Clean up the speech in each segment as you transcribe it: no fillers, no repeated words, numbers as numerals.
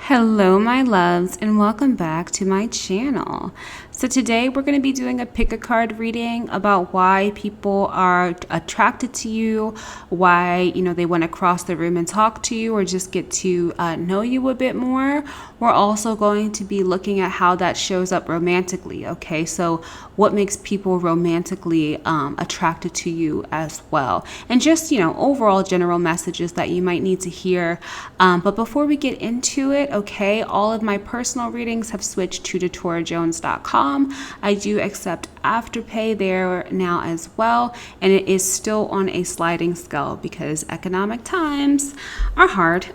Hello, my loves, and welcome back to my channel. So today we're going to be doing a pick a card reading about why people are attracted to you, why, they want to cross the room and talk to you or just get to know you a bit more. We're also going to be looking at how that shows up romantically, okay? So what makes people romantically attracted to you as well. And just, overall general messages that you might need to hear. But before we get into it, okay, all of my personal readings have switched to tutorijones.com. I do accept Afterpay there now as well, and it is still on a sliding scale because economic times are hard.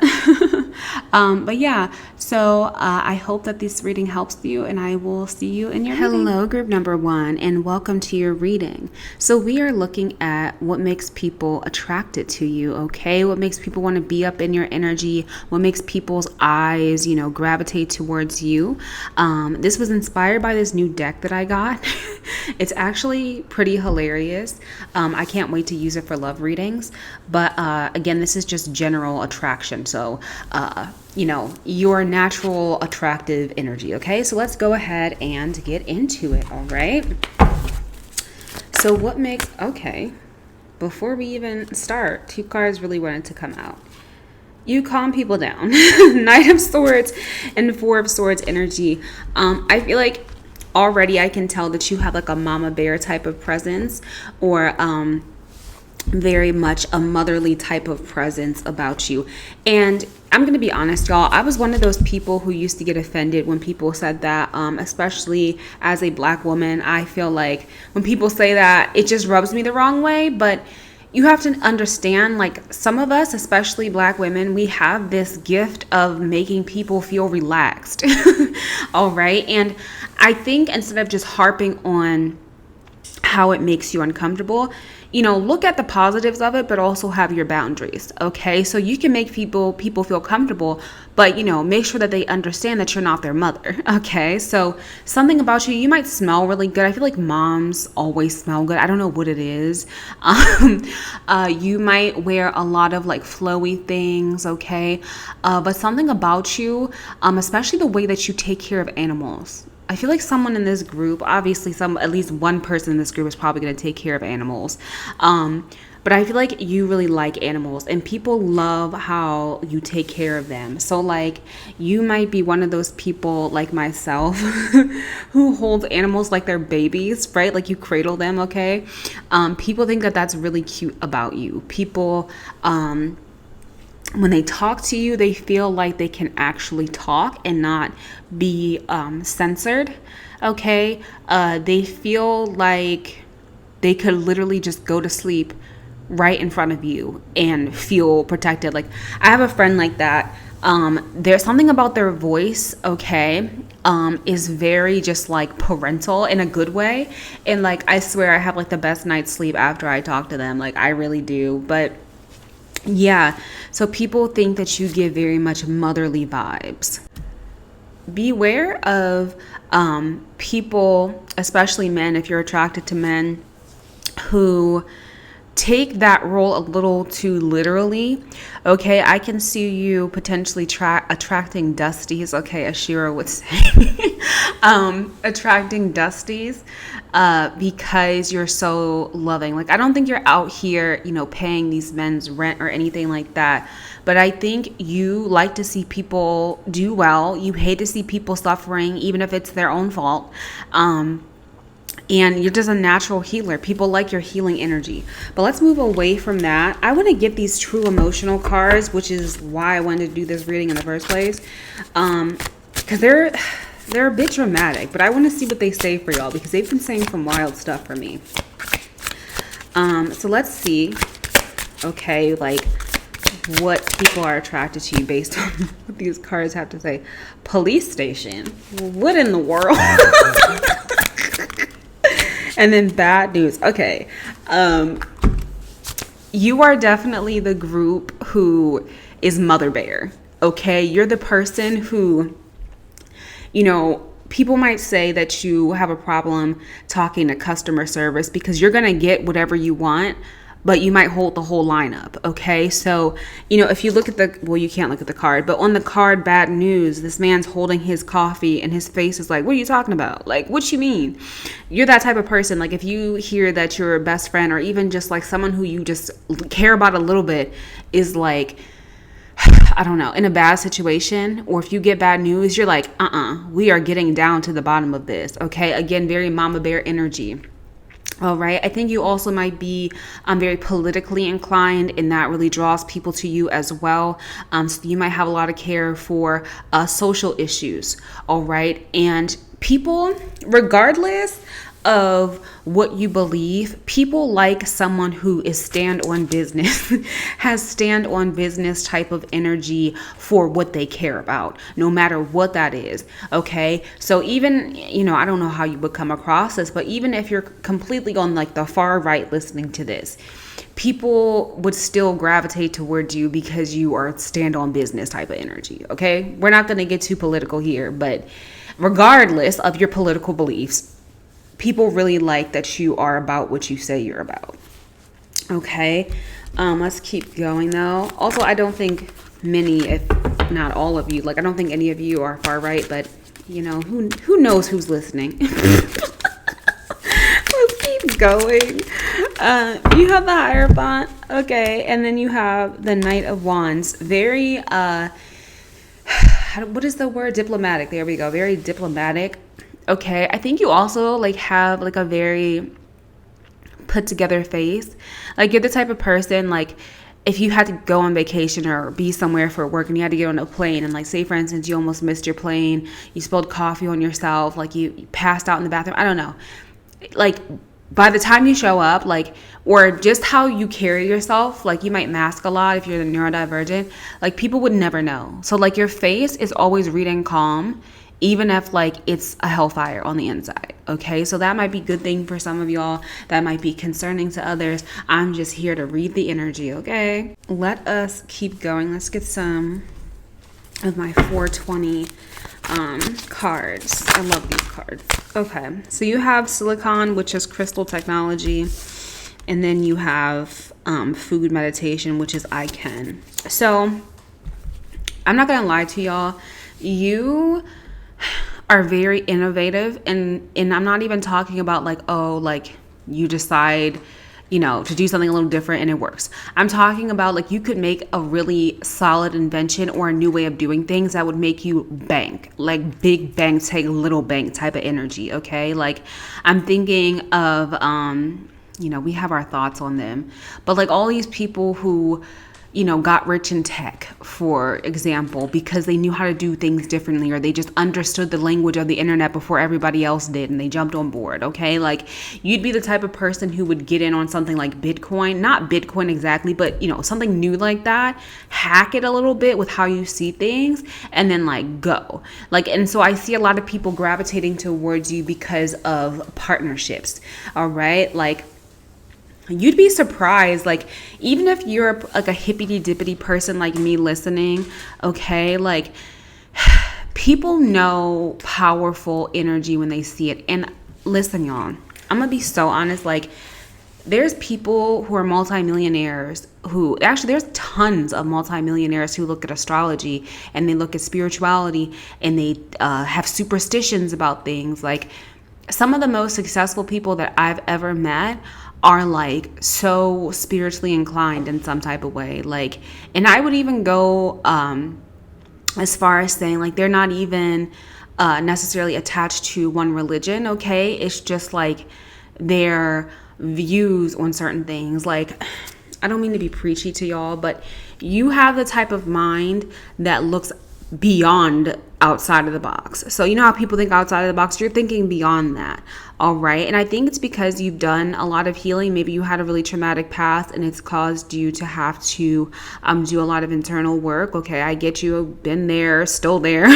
But yeah, so I hope that this reading helps you, and I will see you in your reading. Hello, group number 1, and welcome to your reading. So we are looking at what makes people attracted to you, okay? What makes people want to be up in your energy? What makes people's eyes, gravitate towards you? This was inspired by this new deck that I got. It's actually pretty hilarious. I can't wait to use it for love readings. But again, this is just general attraction. So, your natural attractive energy. Okay, so let's go ahead and get into it. All right. So before we even start, 2 cards really wanted to come out. You calm people down. Knight of Swords and 4 of Swords energy. I feel like already I can tell that you have like a mama bear type of presence, or very much a motherly type of presence about you. And I'm going to be honest, y'all. I was one of those people who used to get offended when people said that, especially as a Black woman. I feel like when people say that, it just rubs me the wrong way. But you have to understand, like, some of us, especially Black women, we have this gift of making people feel relaxed. All right. And I think instead of just harping on how it makes you uncomfortable, look at the positives of it, but also have your boundaries. Okay. So you can make people feel comfortable, but, make sure that they understand that you're not their mother. Okay. So something about you might smell really good. I feel like moms always smell good. I don't know what it is. You might wear a lot of like flowy things. Okay. But something about you, especially the way that you take care of animals. I feel like someone in this group, obviously at least one person in this group is probably going to take care of animals. But I feel like you really like animals and people love how you take care of them. So like you might be one of those people like myself who holds animals like they're babies, right? Like you cradle them, okay? People think that that's really cute about you. People, when they talk to you, they feel like they can actually talk and not be censored. Okay. They feel like they could literally just go to sleep right in front of you and feel protected. Like I have a friend like that. There's something about their voice, okay, is very just like parental in a good way. And like, I swear I have like the best night's sleep after I talk to them. Like I really do. But yeah, so people think that you give very much motherly vibes. Beware of people, especially men, if you're attracted to men, who take that role a little too literally. Okay, I can see you potentially attracting dusties. Okay, as Shira would say, attracting dusties because you're so loving. Like I don't think you're out here, paying these men's rent or anything like that. But I think you like to see people do well. You hate to see people suffering, even if it's their own fault. And you're just a natural healer. People like your healing energy. But let's move away from that. I want to get these true emotional cards, which is why I wanted to do this reading in the first place. Because they're a bit dramatic. But I want to see what they say for y'all, because they've been saying some wild stuff for me. So let's see. Okay, like what people are attracted to you based on what these cards have to say. Police station. What in the world? And then bad news. Okay. You are definitely the group who is mother bear. Okay. You're the person who, people might say that you have a problem talking to customer service because you're going to get whatever you want. but you might hold the whole lineup. Okay. So, if you look at you can't look at the card, but on the card, bad news, this man's holding his coffee and his face is like, what are you talking about? Like, what you mean? You're that type of person. Like, if you hear that your best friend or even just like someone who you just care about a little bit is like, I don't know, in a bad situation, or if you get bad news, you're like, we are getting down to the bottom of this. Okay. Again, very mama bear energy. All right. I think you also might be very politically inclined, and that really draws people to you as well. So you might have a lot of care for social issues. All right. And people, regardless of what you believe, people like someone who is stand on business, has stand on business type of energy for what they care about, no matter what that is. Okay. So even, I don't know how you would come across this, but even if you're completely on like the far right listening to this, people would still gravitate towards you because you are stand on business type of energy. Okay. We're not going to get too political here, but regardless of your political beliefs, people really like that you are about what you say you're about. Okay. Let's keep going though. Also, I don't think many, if not all of you, like I don't think any of you are far right, but who knows who's listening. Let's keep going. You have the Hierophant. Okay. And then you have the Knight of Wands. Very, what is the word? Diplomatic. There we go. Very diplomatic. Okay, I think you also like have like a very put together face. Like you're the type of person, like if you had to go on vacation or be somewhere for work and you had to get on a plane and like say for instance you almost missed your plane, you spilled coffee on yourself, like you passed out in the bathroom, I don't know. Like by the time you show up, like, or just how you carry yourself, like you might mask a lot if you're neurodivergent, like people would never know. So like your face is always reading calm, even if like it's a hellfire on the inside. Okay, so that might be a good thing for some of y'all. That might be concerning to others. I'm just here to read the energy. Okay, let us keep going. Let's get some of my 420 cards. I love these cards. Okay, so you have silicon, which is crystal technology, and then you have food meditation, which is I can. So I'm not gonna lie to y'all, you are very innovative, and I'm not even talking about like, oh, like you decide to do something a little different and it works. I'm talking about like you could make a really solid invention or a new way of doing things that would make you bank, like big bank take little bank type of energy. Okay, like I'm thinking of we have our thoughts on them, but like all these people who got rich in tech, for example, because they knew how to do things differently, or they just understood the language of the internet before everybody else did and they jumped on board. Okay, like you'd be the type of person who would get in on something like Bitcoin, not Bitcoin exactly, but something new like that, hack it a little bit with how you see things, and then like go. Like, and so I see a lot of people gravitating towards you because of partnerships. All right, like you'd be surprised, like even if you're like a hippity dippity person like me listening, okay, like people know powerful energy when they see it. And listen, y'all, I'm gonna be so honest, like there's people who are multimillionaires who actually, there's tons of multimillionaires who look at astrology and they look at spirituality and they have superstitions about things. Like some of the most successful people that I've ever met are like so spiritually inclined in some type of way. Like, and I would even go as far as saying like they're not even necessarily attached to one religion. Okay, it's just like their views on certain things. Like, I don't mean to be preachy to y'all, but you have the type of mind that looks beyond outside of the box. So you know how people think outside of the box, you're thinking beyond that. All right. And I think it's because you've done a lot of healing. Maybe you had a really traumatic past and it's caused you to have to do a lot of internal work. Okay, I get you, been there, still there.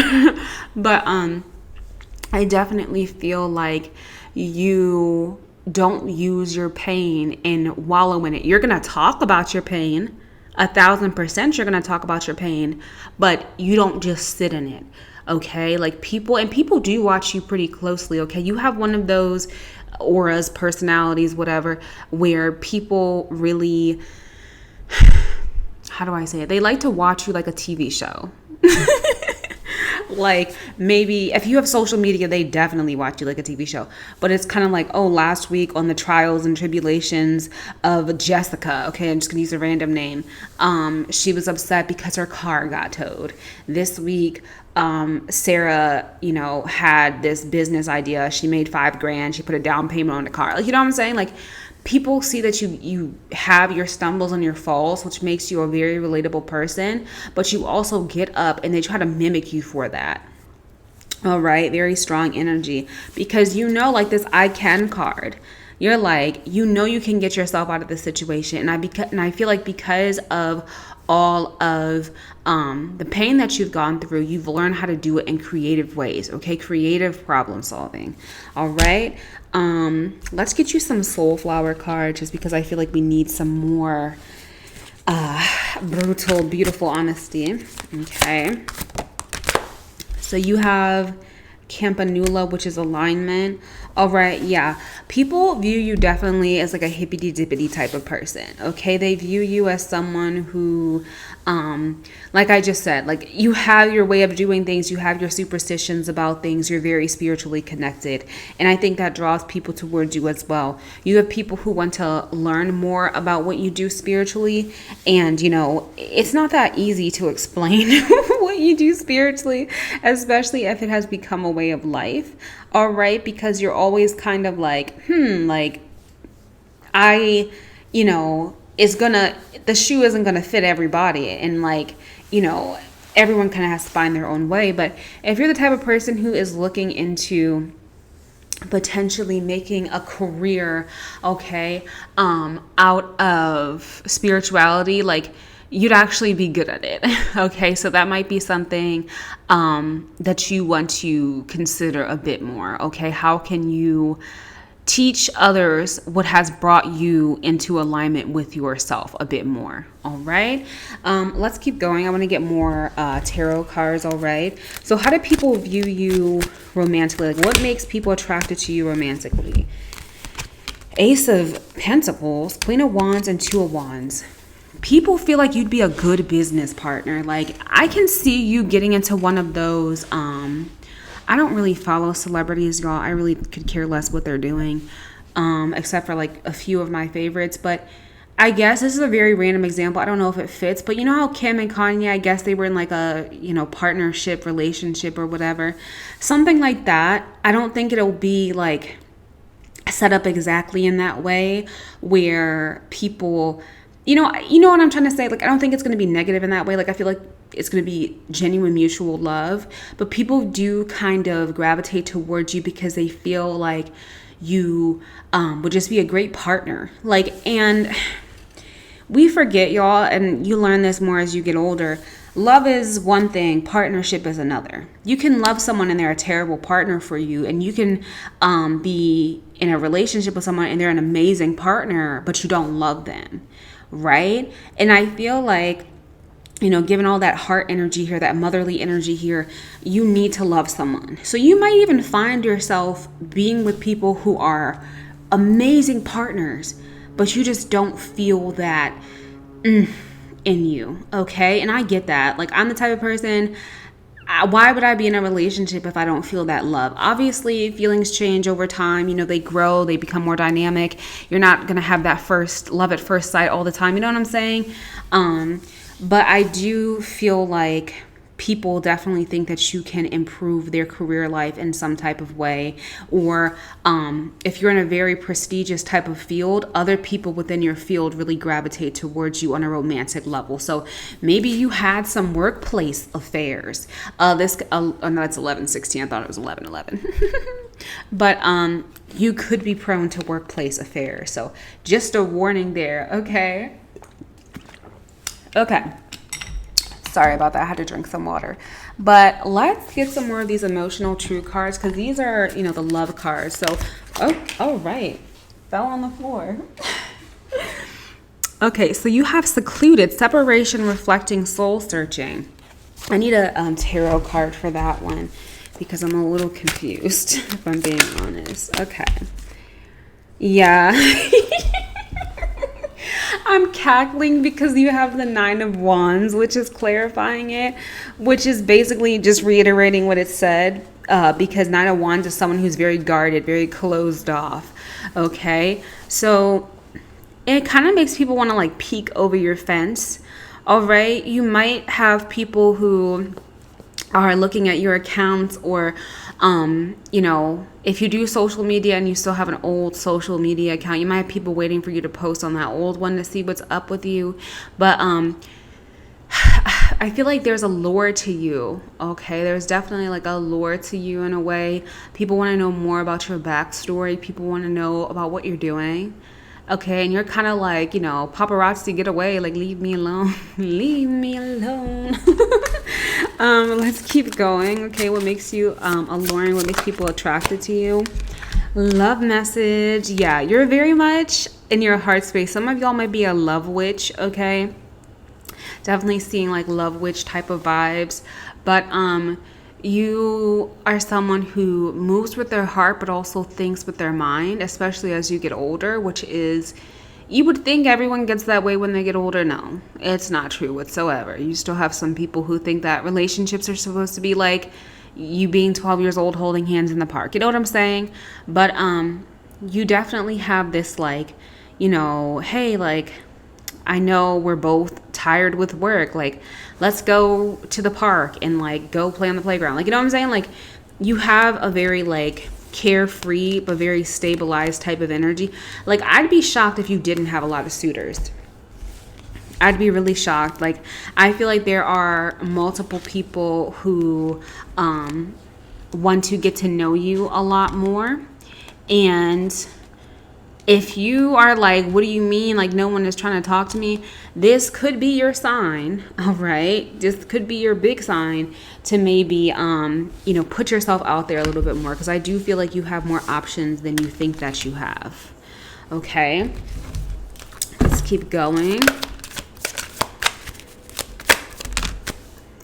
But I definitely feel like you don't use your pain and wallow in it. You're going to talk about your pain. 1,000% you're going to talk about your pain, but you don't just sit in it. Okay, like people do watch you pretty closely. Okay, you have one of those auras, personalities, whatever, where people really, how do I say it? They like to watch you like a TV show. Like, maybe if you have social media, they definitely watch you like a TV show. But it's kind of like, oh, last week on the trials and tribulations of Jessica, okay, I'm just gonna use a random name. She was upset because her car got towed. This week, Sarah, had this business idea. She made $5,000. She put a down payment on the car. Like, you know what I'm saying? Like, people see that you have your stumbles and your falls, which makes you a very relatable person, but you also get up and they try to mimic you for that. All right, very strong energy, because like this I can card. You're like, you can get yourself out of this situation, and I feel like because of all of the pain that you've gone through, you've learned how to do it in creative ways. Okay, creative problem solving. All right, let's get you some soul flower cards, just because I feel like we need some more brutal, beautiful honesty. Okay, so you have Campanula, which is alignment. All right, yeah. People view you definitely as like a hippity-dippity type of person, okay? They view you as someone who, like I just said, like you have your way of doing things, you have your superstitions about things, you're very spiritually connected. And I think that draws people towards you as well. You have people who want to learn more about what you do spiritually. And, it's not that easy to explain what you do spiritually, especially if it has become a way of life. All right, because you're always kind of like, the shoe isn't gonna fit everybody, and everyone kind of has to find their own way. But if you're the type of person who is looking into potentially making a career, okay, out of spirituality, like, you'd actually be good at it. Okay, so that might be something that you want to consider a bit more. Okay, how can you teach others what has brought you into alignment with yourself a bit more? All right, let's keep going. I want to get more tarot cards. All right, so how do people view you romantically? Like, what makes people attracted to you romantically? Ace of Pentacles, Queen of Wands, and Two of Wands. People feel like you'd be a good business partner. Like, I can see you getting into one of those. I don't really follow celebrities, y'all. I really could care less what they're doing, except for like a few of my favorites. But I guess this is a very random example. I don't know if it fits, but you know how Kim and Kanye, I guess they were in like a, partnership, relationship or whatever. Something like that. I don't think it'll be like set up exactly in that way where people... You know what I'm trying to say? Like, I don't think it's going to be negative in that way. Like, I feel like it's going to be genuine mutual love. But people do kind of gravitate towards you because they feel like you would just be a great partner. Like, and we forget, y'all, and you learn this more as you get older. Love is one thing, partnership is another. You can love someone and they're a terrible partner for you, and you can be in a relationship with someone and they're an amazing partner, but you don't love them. Right? And I feel like, given all that heart energy here, that motherly energy here, you need to love someone. So you might even find yourself being with people who are amazing partners, but you just don't feel that in you. Okay? And I get that. Like, I'm the type of person, why would I be in a relationship if I don't feel that love? Obviously, feelings change over time. They grow, they become more dynamic. You're not going to have that first love at first sight all the time. You know what I'm saying? But I do feel like people definitely think that you can improve their career life in some type of way. Or if you're in a very prestigious type of field, other people within your field really gravitate towards you on a romantic level. So maybe you had some workplace affairs. No, it's 11/16. I thought it was 11/11. But you could be prone to workplace affairs. So just a warning there, okay? Okay. Sorry about that. I had to drink some water. But let's get some more of these emotional true cards, because these are, the love cards. So, all right. Fell on the floor. Okay, so you have secluded, separation, reflecting, soul searching. I need a tarot card for that one because I'm a little confused, if I'm being honest. Okay. Yeah. I'm cackling because you have the Nine of Wands, which is clarifying it, which is basically just reiterating what it said. Because Nine of Wands is someone who's very guarded, very closed off. Okay, so it kind of makes people want to like peek over your fence. All right, you might have people who are looking at your accounts, or if you do social media and you still have an old social media account, you might have people waiting for you to post on that old one to see what's up with you. But I feel like there's a lure to you. Okay, there's definitely like a lure to you in a way. People want to know more about your backstory. People want to know about what you're doing. Okay, and you're kind of like, paparazzi, get away, like leave me alone. Leave me alone. Let's keep going. Okay, what makes you alluring? What makes people attracted to you? Love message. Yeah, you're very much in your heart space. Some of y'all might be a love witch. Okay, definitely seeing like love witch type of vibes. But you are someone who moves with their heart but also thinks with their mind, especially as you get older, which is, you would think everyone gets that way when they get older. No, it's not true whatsoever. You still have some people who think that relationships are supposed to be like you being 12 years old holding hands in the park. You know what I'm saying? But you definitely have this like, hey, like, I know we're both tired with work. Like, let's go to the park and like go play on the playground. Like, you know what I'm saying? Like, you have a very like carefree but very stabilized type of energy. Like, I'd be shocked if you didn't have a lot of suitors. I'd be really shocked. Like, I feel like there are multiple people who want to get to know you a lot more. And if you are like, what do you mean? Like, no one is trying to talk to me. This could be your sign, all right? This could be your big sign to maybe, put yourself out there a little bit more. Because I do feel like you have more options than you think that you have. Okay. Let's keep going.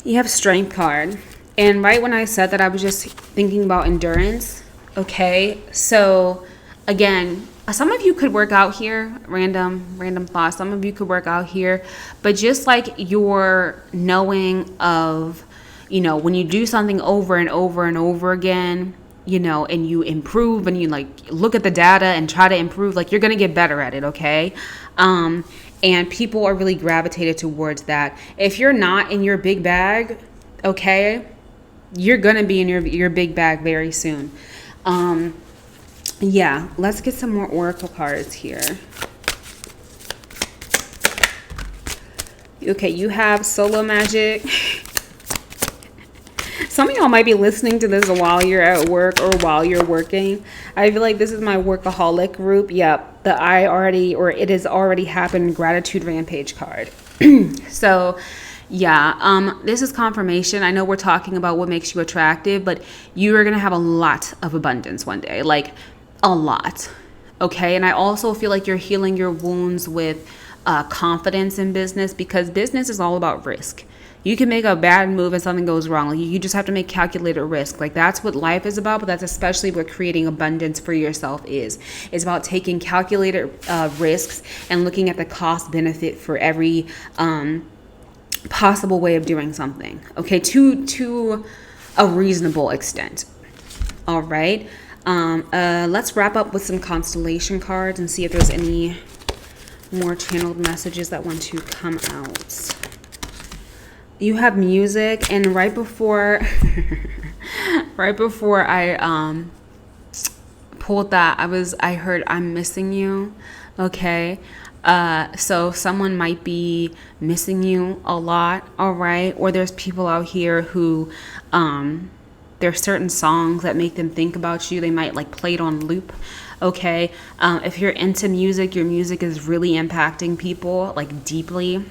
You have Strength card. And right when I said that, I was just thinking about endurance. Okay. So, again, some of you could work out here, random thoughts. Some of you could work out here, but just like your knowing of, when you do something over and over and over again, and you improve and you like look at the data and try to improve, like you're going to get better at it. Okay. And people are really gravitated towards that. If you're not in your big bag, okay, you're going to be in your big bag very soon. Yeah, let's get some more oracle cards here. Okay, you have solo magic. Some of y'all might be listening to this while you're at work or while you're working. I feel like this is my workaholic group. Yep, it has already happened gratitude rampage card. So, yeah, this is confirmation. I know we're talking about what makes you attractive, but you are going to have a lot of abundance one day. Like, a lot. Okay. And I also feel like you're healing your wounds with confidence in business, because business is all about risk. You can make a bad move and something goes wrong. Like, you just have to make calculated risk. Like, that's what life is about, but that's especially what creating abundance for yourself is. It's about taking calculated risks and looking at the cost benefit for every possible way of doing something. Okay. To a reasonable extent. All right. Let's wrap up with some constellation cards and see if there's any more channeled messages that want to come out. You have music, and right before I pulled that, I heard I'm missing you. Okay. So someone might be missing you a lot, all right? Or there's people out here who there's certain songs that make them think about you. They might like play it on loop. Okay. If you're into music, your music is really impacting people like deeply.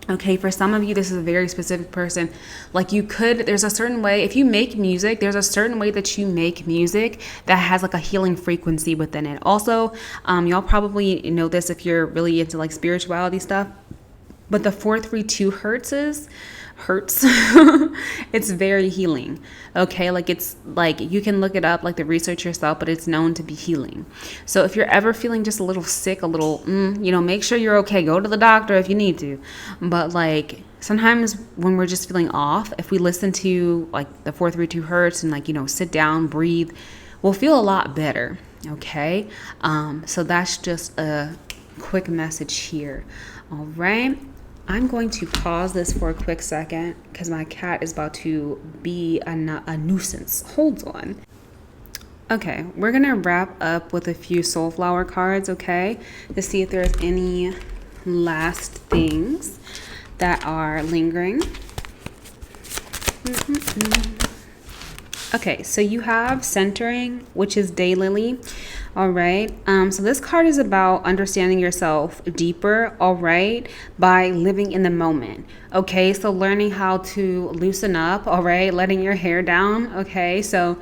Okay. For some of you, this is a very specific person. Like, there's a certain way, if you make music, there's a certain way that you make music that has like a healing frequency within it. Also, y'all probably know this if you're really into like spirituality stuff, but the 432 hertzes, hurts. It's very healing. Okay, like it's like you can look it up, like the research yourself, but it's known to be healing. So if you're ever feeling just a little sick, a little, make sure you're okay. Go to the doctor if you need to. But like sometimes when we're just feeling off, if we listen to like the 432 Hertz and like, sit down, breathe, we'll feel a lot better. Okay, so that's just a quick message here. All right, I'm going to pause this for a quick second because my cat is about to be a nuisance. Hold on. Okay, we're gonna wrap up with a few soulflower cards, okay, to see if there's any last things that are lingering. Okay, so you have centering, which is daylily. All right. So this card is about understanding yourself deeper. All right. By living in the moment. Okay. So learning how to loosen up. All right. Letting your hair down. Okay. So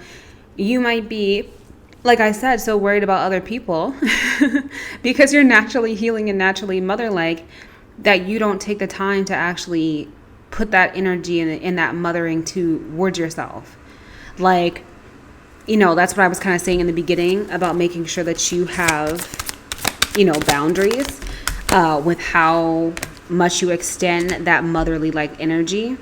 you might be, like I said, so worried about other people because you're naturally healing and naturally mother-like that you don't take the time to actually put that energy in that mothering towards yourself. Like, that's what I was kind of saying in the beginning about making sure that you have, boundaries with how much you extend that motherly like energy.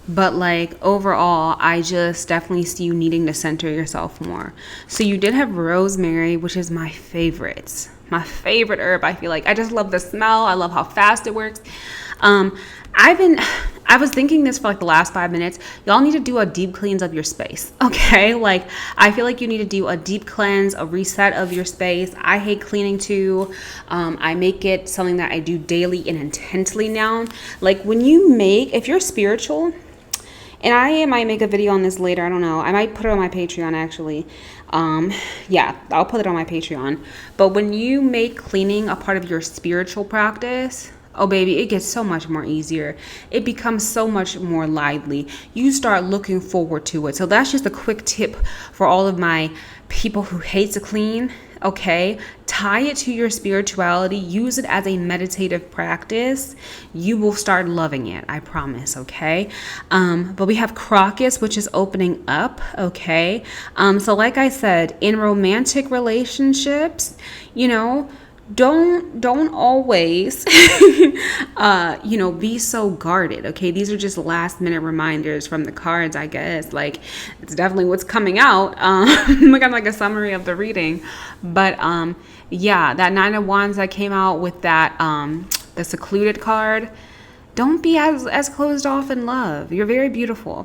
But like overall, I just definitely see you needing to center yourself more. So you did have rosemary, which is my favorite herb. I feel like I just love the smell. I love how fast it works. I was thinking this for like the last 5 minutes. Y'all need to do a deep cleanse of your space. Okay. Like I feel like you need to do a deep cleanse, a reset of your space. I hate cleaning too. I make it something that I do daily and intensely now. Like if you're spiritual, and I might make a video on this later. I don't know. I might put it on my Patreon actually. Yeah, I'll put it on my Patreon. But when you make cleaning a part of your spiritual practice, oh baby, it gets so much more easier. It becomes so much more lively. You start looking forward to it. So that's just a quick tip for all of my people who hate to clean. Okay, tie it to your spirituality. Use it as a meditative practice. You will start loving it, I promise. Okay, but we have crocus, which is opening up. Okay, so like I said, in romantic relationships, don't always be so guarded. Okay, these are just last minute reminders from the cards, I guess. Like it's definitely what's coming out. Look at like a summary of the reading. But yeah, that Nine of Wands that came out with that the secluded card. Don't be as closed off in love. You're very beautiful.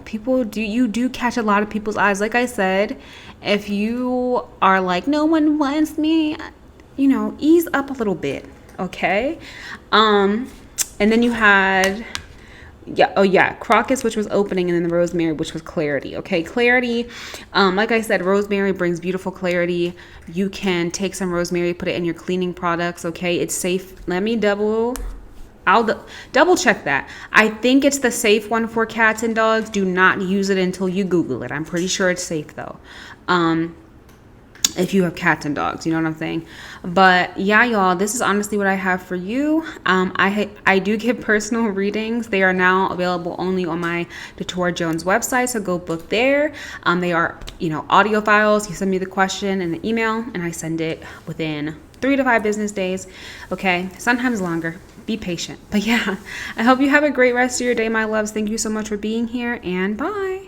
You do catch a lot of people's eyes. Like I said, if you are like, no one wants me, ease up a little bit. Okay. And then you had, crocus, which was opening, and then the rosemary, which was clarity. Okay. Clarity. Like I said, rosemary brings beautiful clarity. You can take some rosemary, put it in your cleaning products. Okay. It's safe. I'll double check that. I think it's the safe one for cats and dogs. Do not use it until you Google it. I'm pretty sure it's safe though. If you have cats and dogs, you know what I'm saying? But yeah, y'all, this is honestly what I have for you. I do give personal readings. They are now available only on my Datora Jones website, so go book there. They are, audio files. You send me the question and the email, and I send it within 3 to 5 business days. Okay, sometimes longer. Be patient. But yeah, I hope you have a great rest of your day, my loves. Thank you so much for being here, and bye.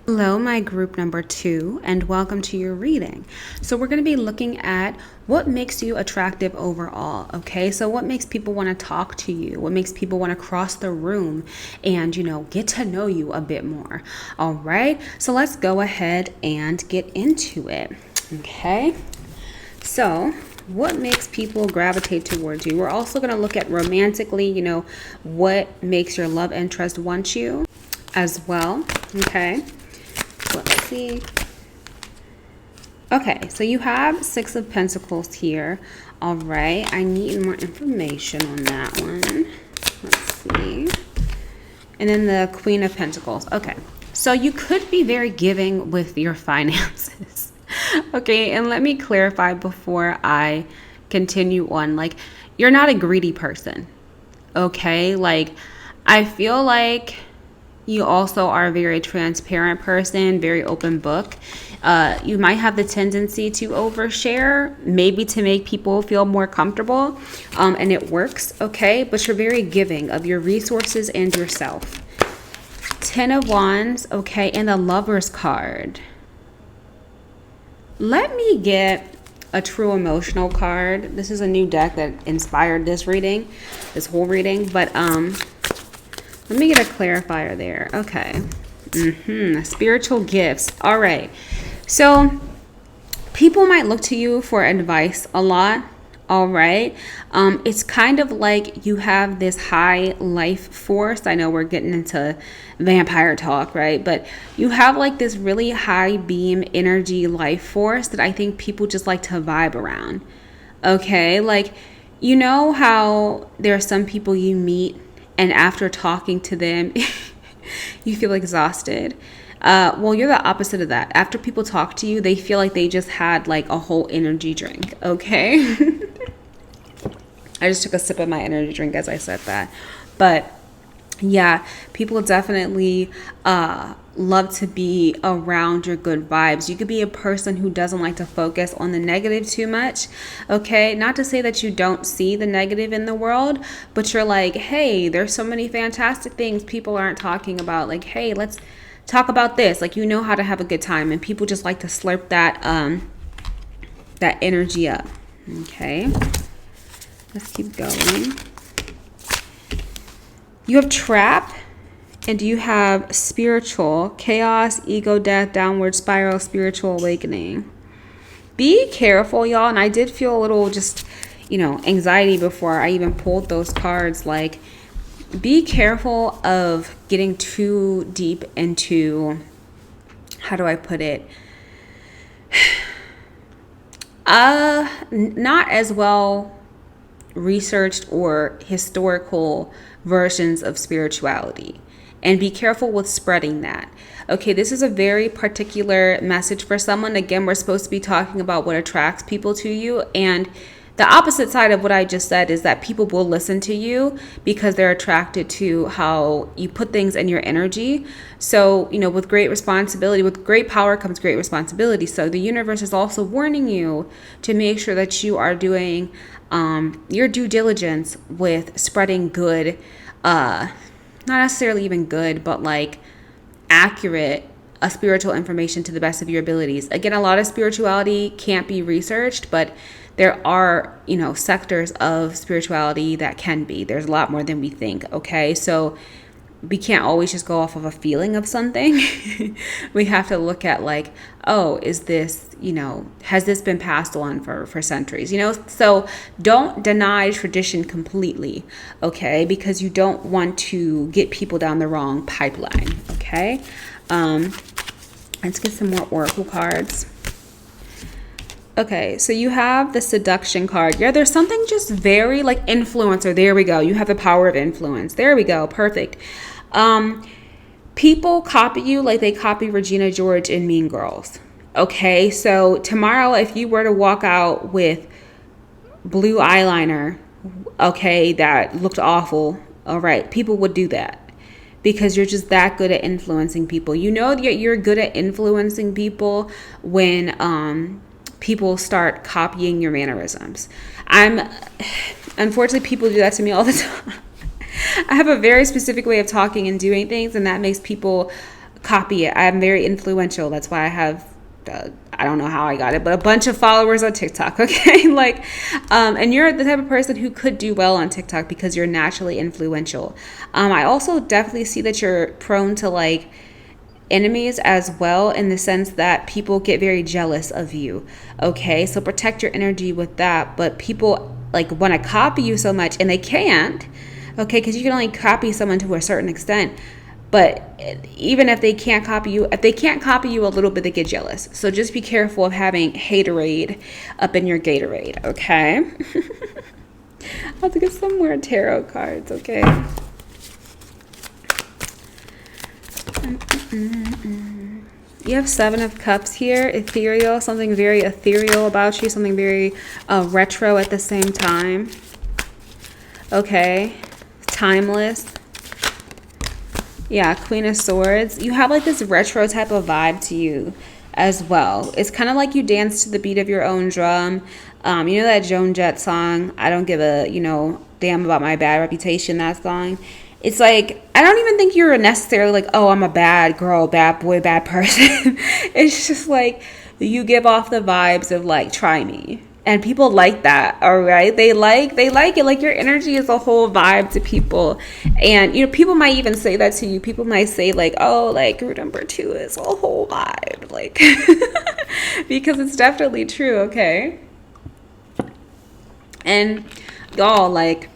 Hello, my group number 2, and welcome to your reading. So we're going to be looking at what makes you attractive overall. Okay, so what makes people want to talk to you? What makes people want to cross the room and, get to know you a bit more? All right, so let's go ahead and get into it. Okay, so what makes people gravitate towards you? We're also going to look at romantically, what makes your love interest want you as well. Okay. Let's see. Okay, so you have 6 of Pentacles here. All right, I need more information on that one. Let's see. And then the Queen of Pentacles. Okay, so you could be very giving with your finances. Okay, and let me clarify before I continue on. Like, you're not a greedy person. Okay, like, I feel like you also are a very transparent person, very open book. You might have the tendency to overshare, maybe to make people feel more comfortable, and it works, okay? But you're very giving of your resources and yourself. 10 of Wands, okay, and the Lover's card. Let me get a true emotional card. This is a new deck that inspired this reading, this whole reading, but let me get a clarifier there. Okay. Spiritual gifts. All right. So people might look to you for advice a lot. All right. It's kind of like you have this high life force. I know we're getting into vampire talk, right? But you have like this really high beam energy life force that I think people just like to vibe around. Okay. Like, you know how there are some people you meet and after talking to them, you feel exhausted. Well, you're the opposite of that. After people talk to you, they feel like they just had like a whole energy drink. Okay. I just took a sip of my energy drink as I said that. But yeah, people definitely love to be around your good vibes. You could be a person who doesn't like to focus on the negative too much. Okay, not to say that you don't see the negative in the world, but you're like, hey, there's so many fantastic things people aren't talking about. Like, hey, let's talk about this. Like, you know how to have a good time, and people just like to slurp that that energy up. Okay, let's keep going. You have trap, and you have spiritual, chaos, ego, death, downward spiral, spiritual awakening. Be careful, y'all. And I did feel a little just, anxiety before I even pulled those cards. Like, be careful of getting too deep into, how do I put it? Not as well researched or historical versions of spirituality, and be careful with spreading that. Okay, this is a very particular message for someone. Again, we're supposed to be talking about what attracts people to you, and the opposite side of what I just said is that people will listen to you because they're attracted to how you put things in your energy. So, with great responsibility, with great power comes great responsibility. So the universe is also warning you to make sure that you are doing your due diligence with spreading good, not necessarily even good, but like accurate spiritual information to the best of your abilities. Again, a lot of spirituality can't be researched, but there are, sectors of spirituality that can be. There's a lot more than we think, okay? So we can't always just go off of a feeling of something. We have to look at like, oh, is this, has this been passed on for centuries? So don't deny tradition completely, okay? Because you don't want to get people down the wrong pipeline, okay? Let's get some more oracle cards. Okay, so you have the seduction card. Yeah, there's something just very like influencer. There we go. You have the power of influence. There we go. Perfect. People copy you like they copy Regina George in Mean Girls. Okay, so tomorrow if you were to walk out with blue eyeliner, okay, that looked awful, all right, people would do that. Because you're just that good at influencing people. You know that you're good at influencing people when people start copying your mannerisms. Unfortunately, people do that to me all the time. I have a very specific way of talking and doing things, and that makes people copy it. I'm very influential. That's why I have, I don't know how I got it, but a bunch of followers on TikTok, okay? And you're the type of person who could do well on TikTok because you're naturally influential. I also definitely see that you're prone to enemies as well, in the sense that people get very jealous of you, okay? So protect your energy with that. But people want to copy you so much, and they can't, okay? Because you can only copy someone to a certain extent. But even if they can't copy you, a little bit, they get jealous. So just be careful of having haterade up in your Gatorade, okay? I'll have to get some more tarot cards, okay? You have 7 of Cups here, ethereal, something very ethereal about you, something very retro at the same time. Okay, timeless. Yeah, Queen of Swords. You have like this retro type of vibe to you as well. It's kind of like you dance to the beat of your own drum. You know that Joan Jett song, I don't give a, damn about my bad reputation, that song. It's like, I don't even think you're necessarily like, oh, I'm a bad girl, bad boy, bad person. It's just like, you give off the vibes of like, try me. And people like that, all right? They like it. Like, your energy is a whole vibe to people. And, people might even say that to you. People might say, like, oh, like, root number 2 is a whole vibe. Like, because it's definitely true, okay? And, y'all, like,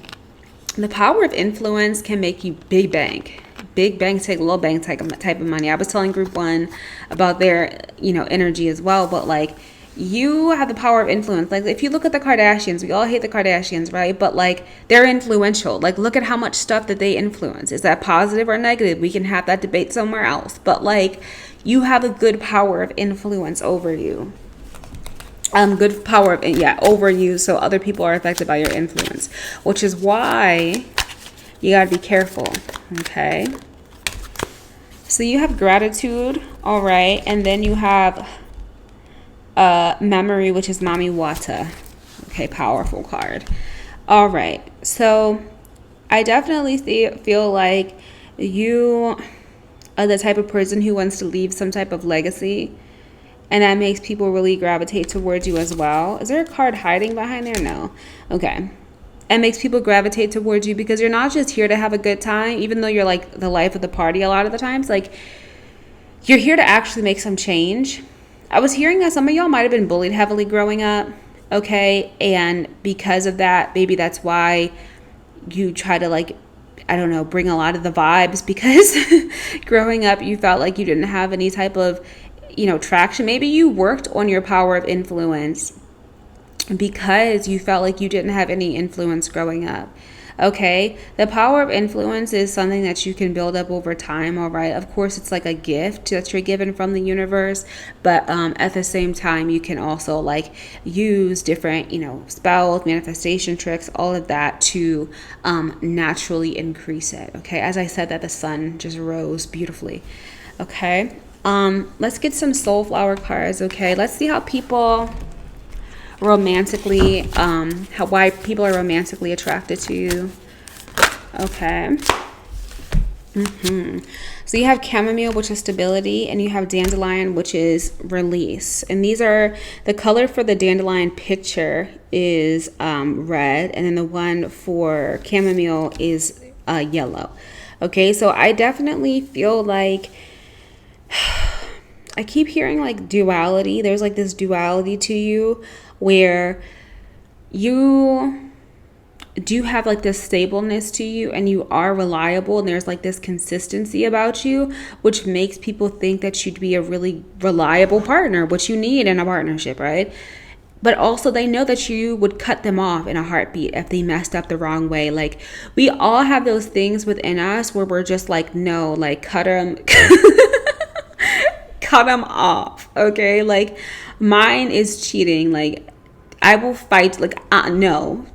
the power of influence can make you big bank. Big bank take little bank type of money. I was telling group 1 about their, energy as well. But, like, you have the power of influence. Like, if you look at the Kardashians, we all hate the Kardashians, right? But like, they're influential. Like, look at how much stuff that they influence. Is that positive or negative? We can have that debate somewhere else. But like, you have a good power of influence over you. Good power of, over you. So other people are affected by your influence, which is why you got to be careful. Okay. So you have gratitude. All right. And then you have memory, which is Mami Wata. Okay, powerful card. All right, so I definitely feel like you are the type of person who wants to leave some type of legacy, and that makes people really gravitate towards you as well. Is there a card hiding behind there? No. Okay. It makes people gravitate towards you because you're not just here to have a good time, even though you're like the life of the party a lot of the times. Like, you're here to actually make some change. I was hearing that some of y'all might have been bullied heavily growing up, okay? And because of that, maybe that's why you try to, like, I don't know, bring a lot of the vibes, because growing up you felt like you didn't have any type of, traction. Maybe you worked on your power of influence because you felt like you didn't have any influence growing up. Okay, the power of influence is something that you can build up over time, all right? Of course, it's like a gift that you're given from the universe, but at the same time, you can also like use different, spells, manifestation tricks, all of that to naturally increase it, okay? As I said, that the sun just rose beautifully, okay? Let's get some soul flower cards, okay? Let's see how people romantically, why people are romantically attracted to you. Okay. So you have chamomile, which is stability, and you have dandelion, which is release. And these are, the color for the dandelion picture is red, and then the one for chamomile is yellow. Okay, so I definitely feel like I keep hearing like duality. There's like this duality to you where you do have like this stableness to you and you are reliable, and there's like this consistency about you, which makes people think that you'd be a really reliable partner, which you need in a partnership, right? But also they know that you would cut them off in a heartbeat if they messed up the wrong way. Like, we all have those things within us where we're just like, no, like, cut them cut them off, okay? Like, mine is cheating. Like, I will fight, like, no,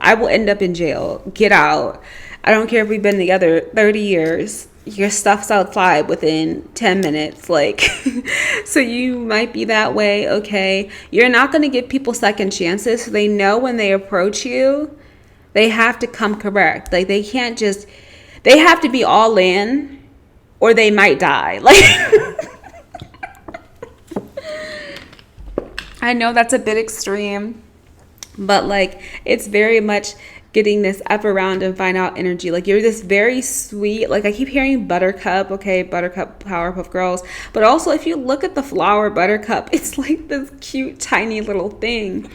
I will end up in jail. Get out. I don't care if we've been together 30 years. Your stuff's outside within 10 minutes. Like, so you might be that way, okay? You're not going to give people second chances. So they know when they approach you, they have to come correct. Like, they can't just, they have to be all in or they might die. Like, I know that's a bit extreme, but like, it's very much getting this up around and find out energy. Like, you're this very sweet, like I keep hearing buttercup, okay, buttercup, Powerpuff Girls. But also, if you look at the flower buttercup, it's like this cute, tiny little thing.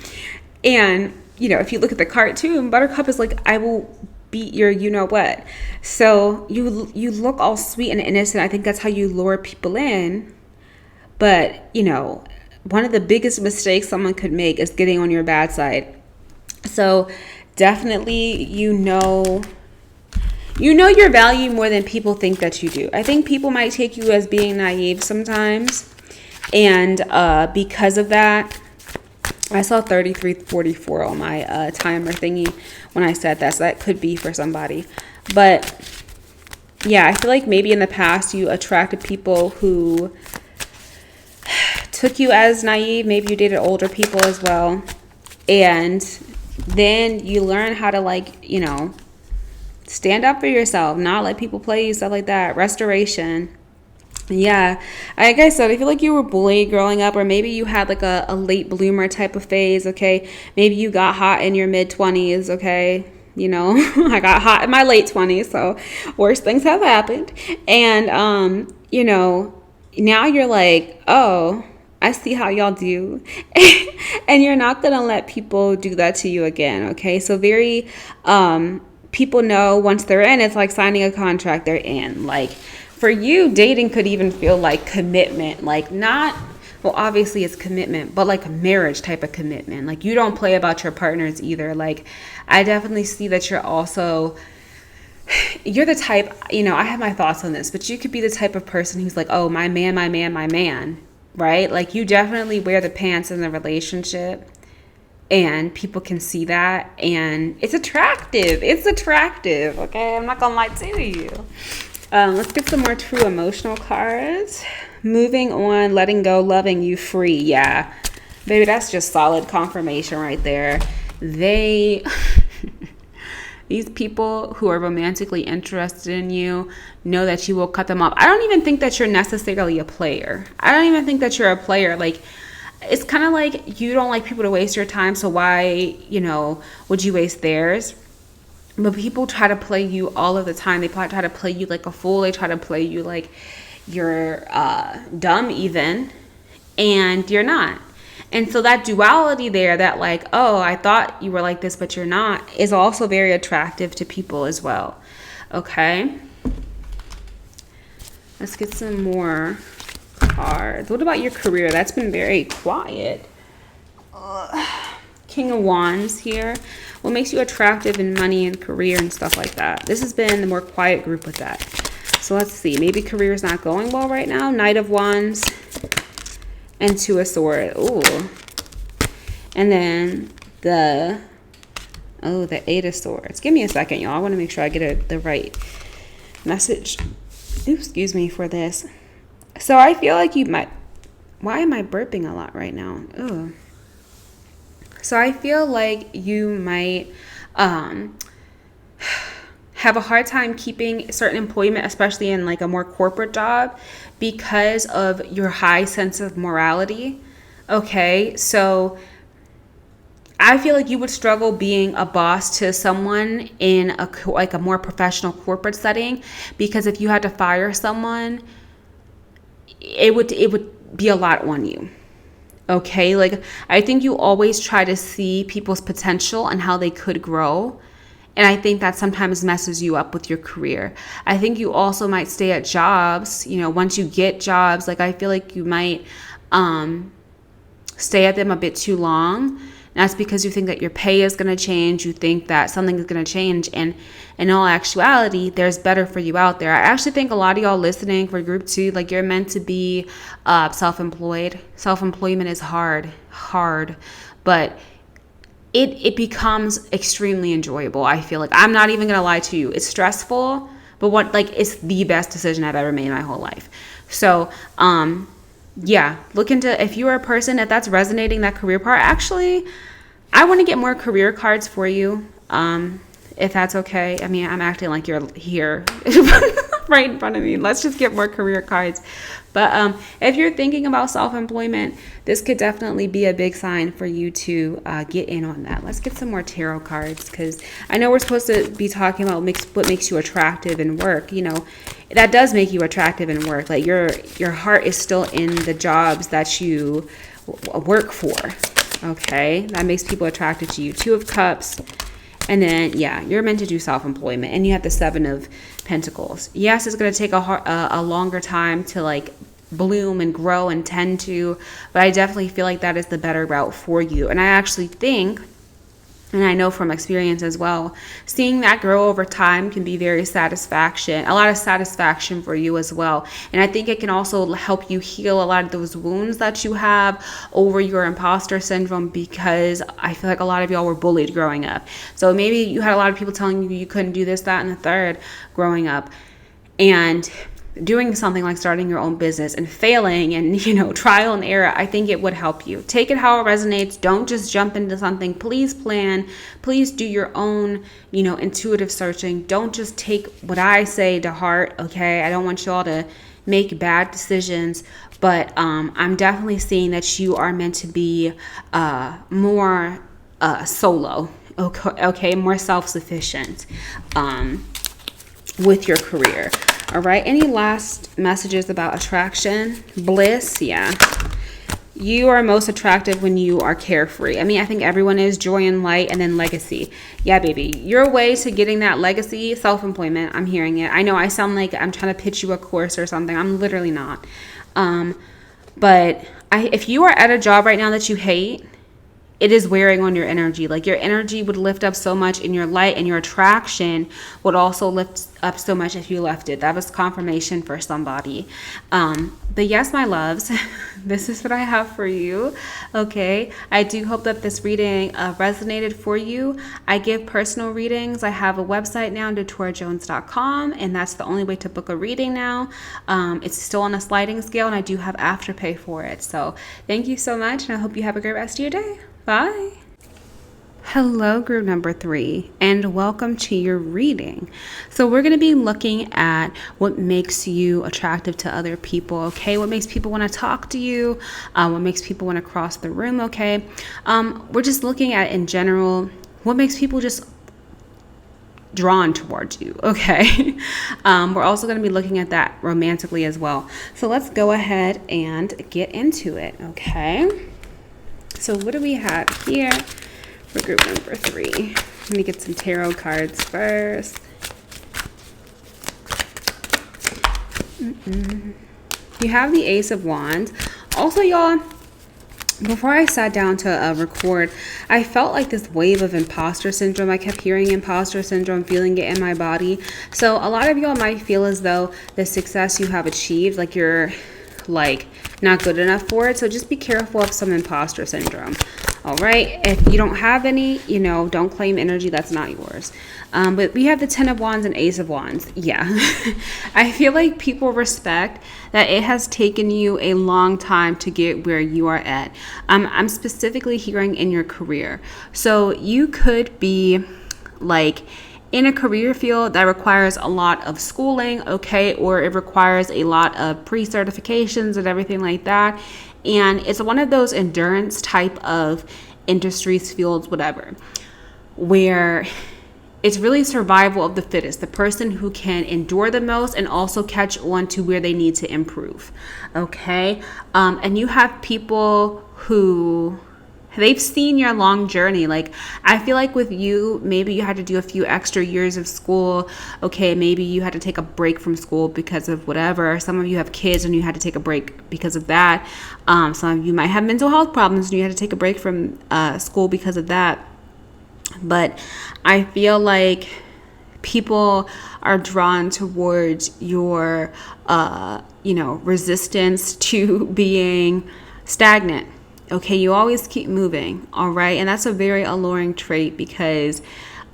And, if you look at the cartoon, buttercup is like, I will beat your you-know-what. So you look all sweet and innocent. I think that's how you lure people in. But, one of the biggest mistakes someone could make is getting on your bad side. So definitely, you know your value more than people think that you do. I think people might take you as being naive sometimes. And because of that, I saw 3344 on my timer thingy when I said that. So that could be for somebody. But Yeah, I feel like maybe in the past you attracted people who took you as naive. Maybe you dated older people as well. And then you learn how to, like, you know, stand up for yourself, not let people play you, stuff like that. Restoration. Yeah, like I said, I feel like you were bullied growing up, or maybe you had like a late bloomer type of phase, okay? Maybe you got hot in your mid 20s, okay? You know, I got hot in my late 20s, so worse things have happened. And, you know, now you're like, oh, I see how y'all do. And you're not going to let people do that to you again, okay? So very, people know once they're in, it's like signing a contract, they're in. Like, for you, dating could even feel like commitment, like not, well, obviously it's commitment, but like a marriage type of commitment. Like, you don't play about your partners either. Like, I definitely see that you're also, you're the type, you know, I have my thoughts on this, but you could be the type of person who's like, oh, my man, my man, my man, right? Like, you definitely wear the pants in the relationship, and people can see that, and it's attractive. It's attractive, okay? I'm not gonna lie to you. Let's get some more true emotional cards. Moving on, letting go, loving you free. Yeah, baby, that's just solid confirmation right there. These people who are romantically interested in you know that you will cut them off. I don't even think that you're necessarily a player. I don't even think that you're a player. Like, it's kind of like you don't like people to waste your time, so why, you know, would you waste theirs? But people try to play you all of the time. They probably try to play you like a fool. They try to play you like you're dumb even, and you're not. And so that duality there, that like, oh, I thought you were like this, but you're not, is also very attractive to people as well. Okay. Let's get some more cards. What about your career? That's been very quiet. King of Wands here. What makes you attractive in money and career and stuff like that? This has been the more quiet group with that. So let's see. Maybe career is not going well right now. Knight of Wands and Two of Swords. Ooh. And then the Eight of Swords. Give me a second, y'all. I want to make sure I get the right message. Ooh, excuse me for this. So I feel like you might... Why am I burping a lot right now? Ooh. So I feel like you might have a hard time keeping certain employment, especially in like a more corporate job, because of your high sense of morality. Okay, so I feel like you would struggle being a boss to someone in a more professional corporate setting, because if you had to fire someone, it would be a lot on you. Okay, like, I think you always try to see people's potential and how they could grow. And I think that sometimes messes you up with your career. I think you also might stay at jobs, you know, once you get jobs, like, I feel like you might stay at them a bit too long. And that's because you think that your pay is going to change. You think that something is going to change. And in all actuality, there's better for you out there. I actually think a lot of y'all listening for group 2, like, you're meant to be self-employed. Self-employment is hard, but it becomes extremely enjoyable. I feel like, I'm not even going to lie to you. It's stressful, but it's the best decision I've ever made in my whole life. So, yeah, look into, if you're a person, if that's resonating, that career part. Actually, I want to get more career cards for you, if that's okay. I mean, I'm acting like you're here right in front of me. Let's just get more career cards. But if you're thinking about self-employment, this could definitely be a big sign for you to get in on that. Let's get some more tarot cards, because I know we're supposed to be talking about what makes you attractive in work. You know, that does make you attractive in work. Like, your heart is still in the jobs that you work for. Okay, that makes people attracted to you. Two of Cups. And then, yeah, you're meant to do self-employment. And you have the Seven of Pentacles. Yes, it's going to take a longer time to, like, bloom and grow and tend to. But I definitely feel like that is the better route for you. And I actually think, and I know from experience as well, seeing that grow over time can be a lot of satisfaction for you as well. And I think it can also help you heal a lot of those wounds that you have over your imposter syndrome, because I feel like a lot of y'all were bullied growing up. So maybe you had a lot of people telling you you couldn't do this, that, and the third growing up. and doing something like starting your own business and failing and, trial and error, I think it would help you. Take it how it resonates. Don't just jump into something. Please plan. Please do your own, intuitive searching. Don't just take what I say to heart, okay? I don't want y'all to make bad decisions, but I'm definitely seeing that you are meant to be more solo, okay? More self-sufficient with your career. All right. Any last messages about attraction? Bliss. Yeah. You are most attractive when you are carefree. I think everyone is joy and light, and then legacy. Yeah, baby. Your way to getting that legacy, self-employment. I'm hearing it. I know I sound like I'm trying to pitch you a course or something. I'm literally not. But if you are at a job right now that you hate, it is wearing on your energy. Like, your energy would lift up so much in your light, and your attraction would also lift up so much if you left it. That was confirmation for somebody. But yes, my loves, this is what I have for you. Okay. I do hope that this reading resonated for you. I give personal readings. I have a website now, DeToraJones.com, and that's the only way to book a reading now. It's still on a sliding scale, and I do have Afterpay for it. So thank you so much, and I hope you have a great rest of your day. Bye. Hello, group number 3, and welcome to your reading. So we're going to be looking at what makes you attractive to other people, okay? What makes people want to talk to you, what makes people want to cross the room, okay? We're just looking at, in general, what makes people just drawn towards you, okay? We're also going to be looking at that romantically as well. So let's go ahead and get into it, okay? So what do we have here for group number 3? Let me get some tarot cards first. You have the Ace of Wands. Also, y'all, before I sat down to record, I felt like this wave of imposter syndrome. I kept hearing imposter syndrome, feeling it in my body. So a lot of y'all might feel as though the success you have achieved, like you're not good enough for it. So just be careful of some imposter syndrome. All right. If you don't have any, don't claim energy that's not yours. But we have the 10 of Wands and Ace of Wands. Yeah. I feel like people respect that it has taken you a long time to get where you are at. I'm specifically hearing in your career. So you could be in a career field that requires a lot of schooling, okay, or it requires a lot of pre-certifications and everything like that. And it's one of those endurance type of industries, fields, whatever, where it's really survival of the fittest, the person who can endure the most and also catch on to where they need to improve, okay? And you have people who they've seen your long journey. I feel like with you, maybe you had to do a few extra years of school. Okay, maybe you had to take a break from school because of whatever. Some of you have kids and you had to take a break because of that. Some of you might have mental health problems and you had to take a break from school because of that. But I feel like people are drawn towards your, resistance to being stagnant. Okay, you always keep moving, all right? And that's a very alluring trait because,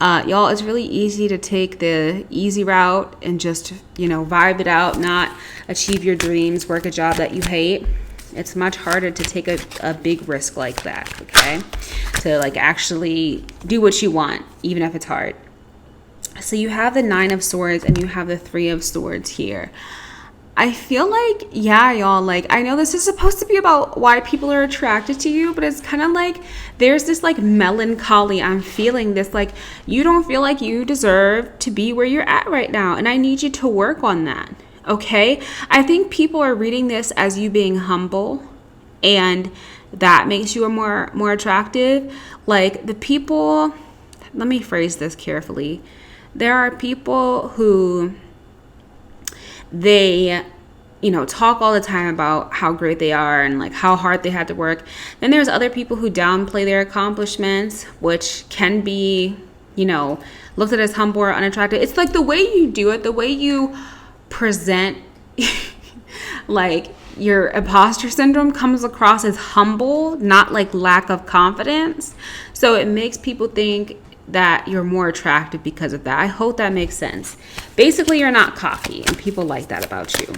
y'all, it's really easy to take the easy route and just, vibe it out, not achieve your dreams, work a job that you hate. It's much harder to take a big risk like that, okay? To, actually do what you want, even if it's hard. So you have the 9 of Swords and you have the 3 of Swords here. I feel like, yeah, y'all, I know this is supposed to be about why people are attracted to you, but it's kind of there's this melancholy. I'm feeling this, you don't feel like you deserve to be where you're at right now. And I need you to work on that. Okay. I think people are reading this as you being humble, and that makes you more attractive. The people, let me phrase this carefully. There are people who, they, talk all the time about how great they are and how hard they had to work. Then there's other people who downplay their accomplishments, which can be, looked at as humble or unattractive. It's the way you do it, the way you present, your imposter syndrome comes across as humble, not lack of confidence. So it makes people think that you're more attractive because of that. I hope that makes sense. Basically, you're not cocky, and people like that about you.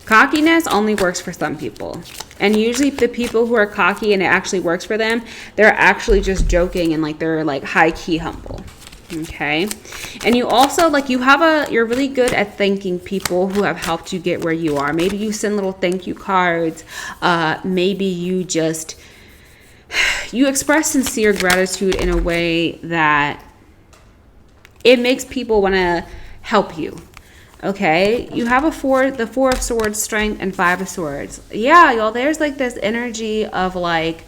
Cockiness only works for some people. And usually the people who are cocky and it actually works for them, they're actually just joking and like they're like high key humble. Okay. And you also like you're really good at thanking people who have helped you get where you are. Maybe you send little thank you cards. Maybe you express sincere gratitude in a way that it makes people want to help you. Okay, you have the Four of Swords, Strength, and Five of Swords. Yeah, y'all, there's like this energy of like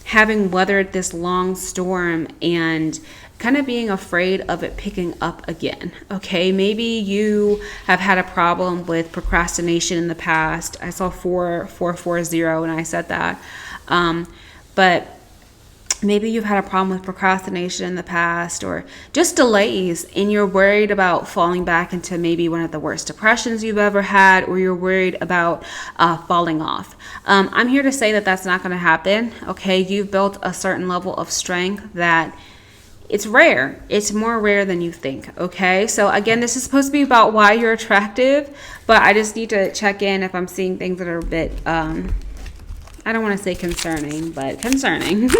having weathered this long storm and kind of being afraid of it picking up again. Okay, maybe you have had a problem with procrastination in the past. I saw 440 and I said that. But maybe you've had a problem with procrastination in the past or just delays, and you're worried about falling back into maybe one of the worst depressions you've ever had, or you're worried about falling off. I'm here to say that that's not going to happen. Okay, you've built a certain level of strength that it's rare. It's more rare than you think. Okay, so again, this is supposed to be about why you're attractive, but I just need to check in if I'm seeing things that are a bit I don't want to say concerning, but concerning.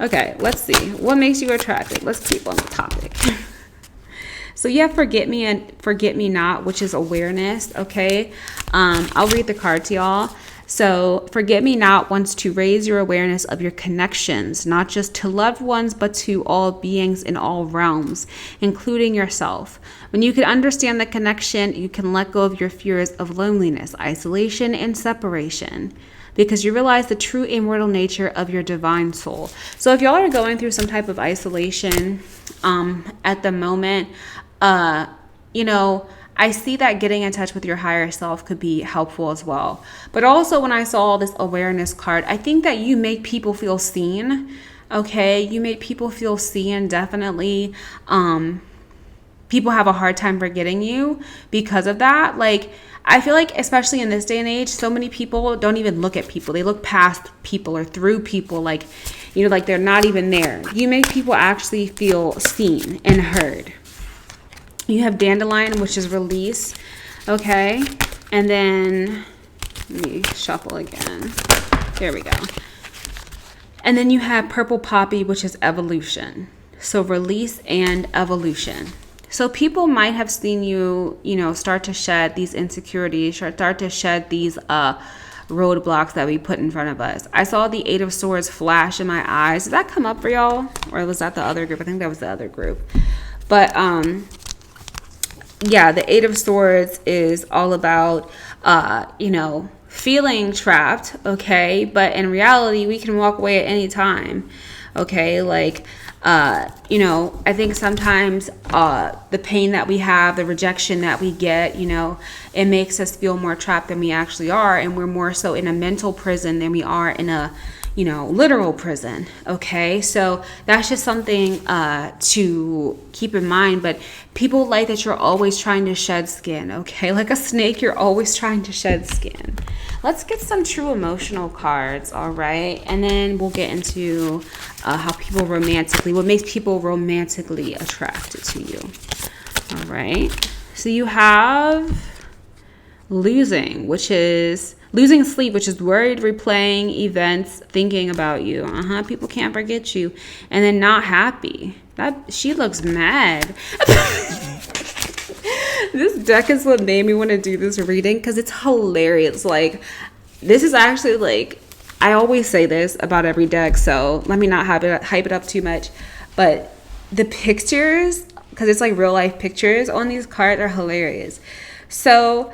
Okay, let's see. What makes you attractive? Let's keep on the topic. So you have forget me and forget me not, which is awareness. Okay, I'll read the cards, y'all. So forget me not wants to raise your awareness of your connections, not just to loved ones, but to all beings in all realms, including yourself. When you can understand the connection, you can let go of your fears of loneliness, isolation, and separation, because you realize the true immortal nature of your divine soul. So if y'all are going through some type of isolation at the moment, I see that getting in touch with your higher self could be helpful as well. But also when I saw this awareness card, I think that you make people feel seen. Okay, you make people feel seen, definitely. People have a hard time forgetting you because of that. Like, I feel like, especially in this day and age, so many people don't even look at people. They look past people or through people, like they're not even there. You make people actually feel seen and heard. You have dandelion, which is release. Okay. And then, let me shuffle again. There we go. And then you have purple poppy, which is evolution. So release and evolution. So people might have seen you, start to shed these insecurities, start to shed these roadblocks that we put in front of us. I saw the Eight of Swords flash in my eyes. Did that come up for y'all? Or was that the other group? I think that was the other group. But, yeah, the Eight of Swords is all about, feeling trapped, okay? But in reality, we can walk away at any time, okay? Like, I think sometimes the pain that we have, the rejection that we get, it makes us feel more trapped than we actually are. And we're more so in a mental prison than we are in a, literal prison. Okay. So that's just something to keep in mind. But people like that you're always trying to shed skin. Okay. Like a snake, you're always trying to shed skin. Let's get some true emotional cards. All right. And then we'll get into how people what makes people romantically attracted to you. All right. So you have losing sleep, which is worried, replaying events, thinking about you. People can't forget you. And then not happy. She looks mad. This deck is what made me want to do this reading because it's hilarious. Like, this is actually like, I always say this about every deck, so let me not hype it up too much. But the pictures, because it's like real life pictures on these cards, are hilarious. So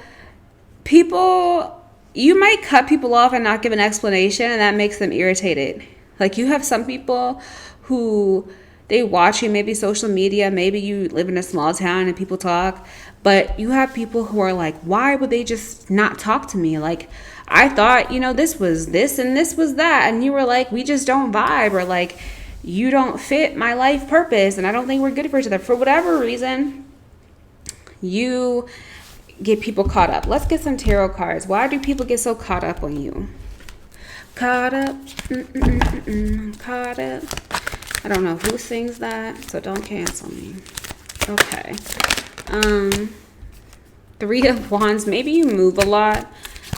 you might cut people off and not give an explanation, and that makes them irritated. Like, you have some people who they watch you, maybe social media, maybe you live in a small town and people talk, but you have people who are like, why would they just not talk to me? Like, I thought, this was this and this was that, and you were like, we just don't vibe, or like, you don't fit my life purpose, and I don't think we're good for each other. For whatever reason, you get people caught up. Let's get some tarot cards. Why do people get so caught up on you? Caught up. Caught up. I don't know who sings that, so don't cancel me. Okay. 3 of Wands, maybe you move a lot.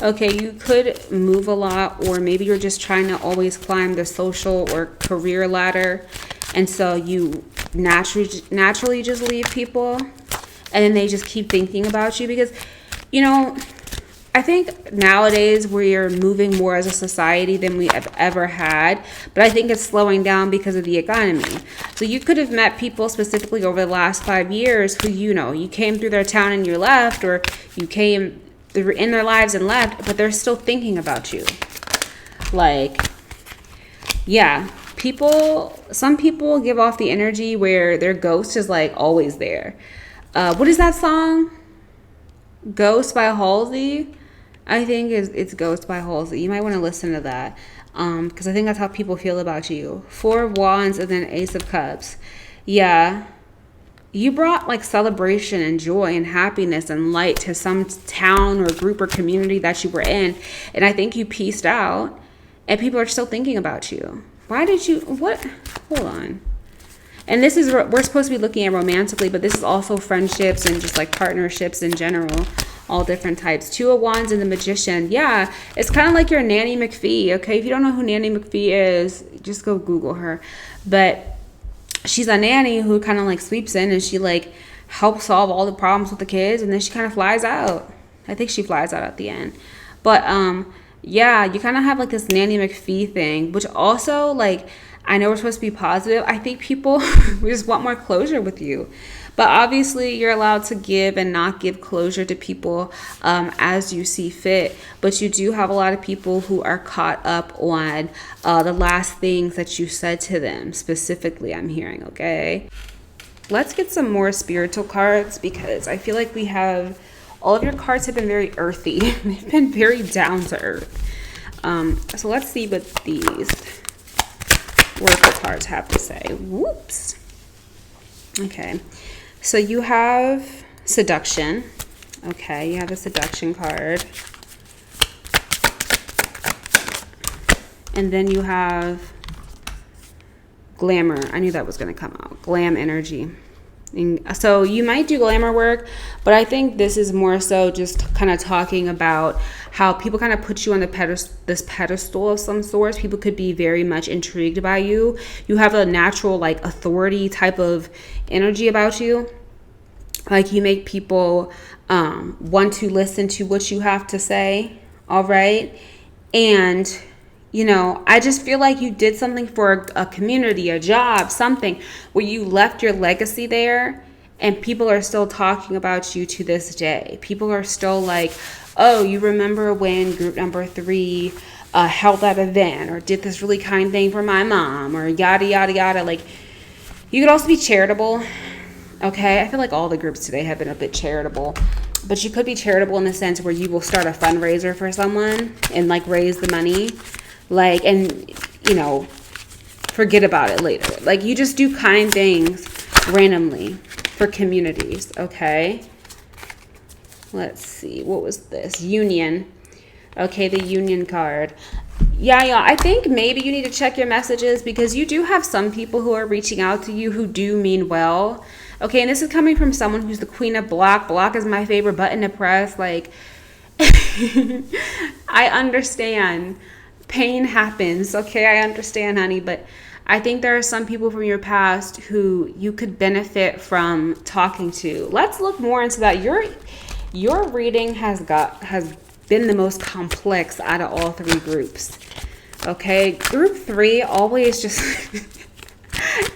Okay, you could move a lot, or maybe you're just trying to always climb the social or career ladder, and so you naturally just leave people, and then they just keep thinking about you because, you know, I think nowadays we're moving more as a society than we have ever had, but I think it's slowing down because of the economy. So you could have met people specifically over the last 5 years who, you know, you came through their town and you left, or you came in their lives and left, but they're still thinking about you. Like, yeah, some people give off the energy where their ghost is like always there. What is that song? Ghost by Halsey? I think it's Ghost by Halsey. You might want to listen to that, because I think that's how people feel about you. 4 of Wands and then Ace of Cups. Yeah, you brought like celebration and joy and happiness and light to some town or group or community that you were in, and I think you pieced out, and people are still thinking about you. Why did you? What? Hold on. And this is, we're supposed to be looking at romantically, but this is also friendships and just like partnerships in general, all different types. 2 of Wands and the Magician. Yeah, it's kind of like your Nanny McPhee, okay? If you don't know who Nanny McPhee is, just go Google her. But she's a nanny who kind of like sweeps in and she like helps solve all the problems with the kids, and then she kind of flies out. I think she flies out at the end. But yeah, you kind of have like this Nanny McPhee thing, which also like, I know we're supposed to be positive. I think people we just want more closure with you. But obviously, you're allowed to give and not give closure to people as you see fit. But you do have a lot of people who are caught up on the last things that you said to them. Specifically, I'm hearing, okay? Let's get some more spiritual cards, because I feel like we have... all of your cards have been very earthy. They've been very down to earth. So let's see what these Oracle cards have to say. Whoops. Okay. So you have Seduction. Okay, you have the Seduction card. And then you have Glamour. I knew that was going to come out. Glam energy. And so you might do glamour work, but I think this is more so just kind of talking about how people kind of put you on this pedestal of some sort. People could be very much intrigued by you. You have a natural like authority type of energy about you. Like you make people want to listen to what you have to say. All right. And you know, I just feel like you did something for a community, a job, something where you left your legacy there, and people are still talking about you to this day. People are still like, oh, you remember when group number 3 held that event or did this really kind thing for my mom, or yada, yada, yada. Like, you could also be charitable. Okay, I feel like all the groups today have been a bit charitable. But you could be charitable in the sense where you will start a fundraiser for someone and like raise the money. Like, and, you know, forget about it later. Like, you just do kind things randomly for communities, okay? Let's see. What was this? Union. Okay, the Union card. Yeah, I think maybe you need to check your messages, because you do have some people who are reaching out to you who do mean well. Okay, and this is coming from someone who's the Queen of Block. Block is my favorite button to press. Like, I understand. Pain happens, okay? I understand, honey, but I think there are some people from your past who you could benefit from talking to. Let's look more into that. Your reading has been the most complex out of all 3 groups. Okay, group 3 always just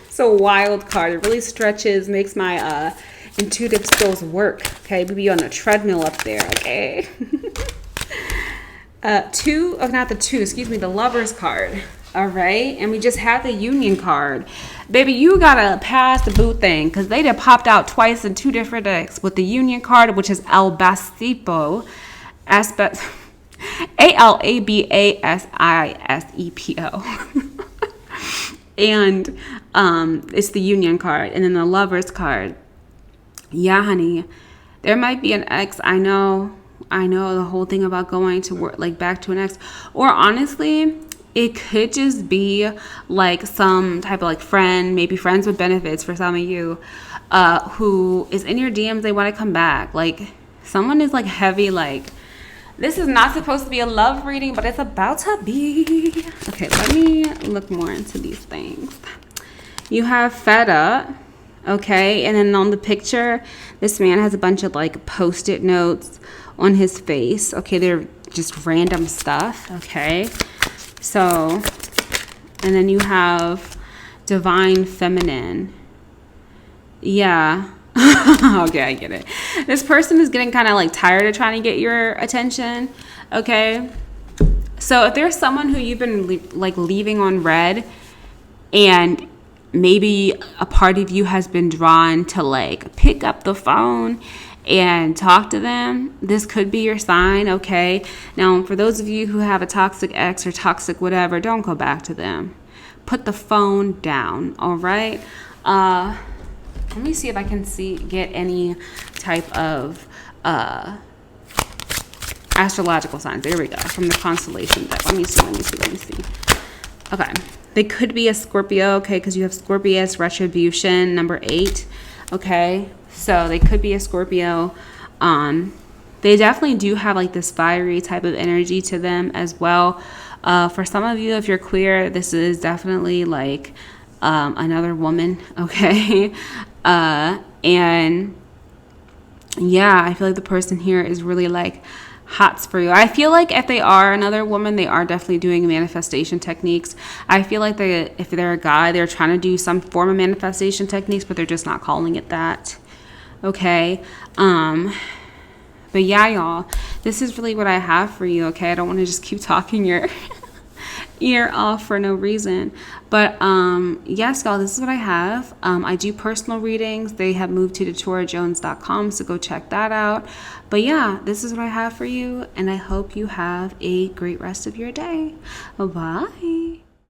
it's a wild card. It really stretches, makes my intuitive skills work. Okay, we be on a treadmill up there, okay? The Lover's card. All right, and we just had the Union card. Baby, you gotta pass the boot thing, because they done popped out twice in 2 different decks with the Union card, which is Albasipo, Alabasisepo. And it's the Union card, and then the Lover's card. Yeah, honey, there might be an ex. I know the whole thing about going to work, like back to an ex, or honestly, It could just be like some type of like friend, maybe friends with benefits for some of you, who is in your DMs. They want to come back. Like someone is like heavy. Like this is not supposed to be a love reading, but it's about to be. Okay, let me look more into these things. You have fed up. Okay, and then on the picture, this man has a bunch of like post-it notes on his face. Okay, they're just random stuff. Okay. So, and then you have divine feminine. Yeah. Okay, I get it. This person is getting kind of like tired of trying to get your attention. Okay. So if there's someone who you've been like leaving on red, and maybe a part of you has been drawn to like pick up the phone and talk to them, this could be your sign. Okay, now for those of you who have a toxic ex or toxic whatever, don't go back to them. Put the phone down. All right, let me see if I can get any type of astrological signs. There we go, from the constellation deck. Let me see. Okay, they could be a Scorpio. Okay, because you have Scorpius retribution number 8. Okay, so they could be a Scorpio. They definitely do have like this fiery type of energy to them as well. For some of you, if you're queer, this is definitely like another woman. Okay, and yeah, I feel like the person here is really like hots for you. I feel like if they are another woman, they are definitely doing manifestation techniques. I feel like if they're a guy, they're trying to do some form of manifestation techniques, but they're just not calling it that. Okay. But yeah, y'all, this is really what I have for you. Okay. I don't want to just keep talking your ear off for no reason. But yes, y'all, this is what I have. I do personal readings. They have moved to DeToraJones.com, so go check that out. But yeah, this is what I have for you, and I hope you have a great rest of your day. Bye.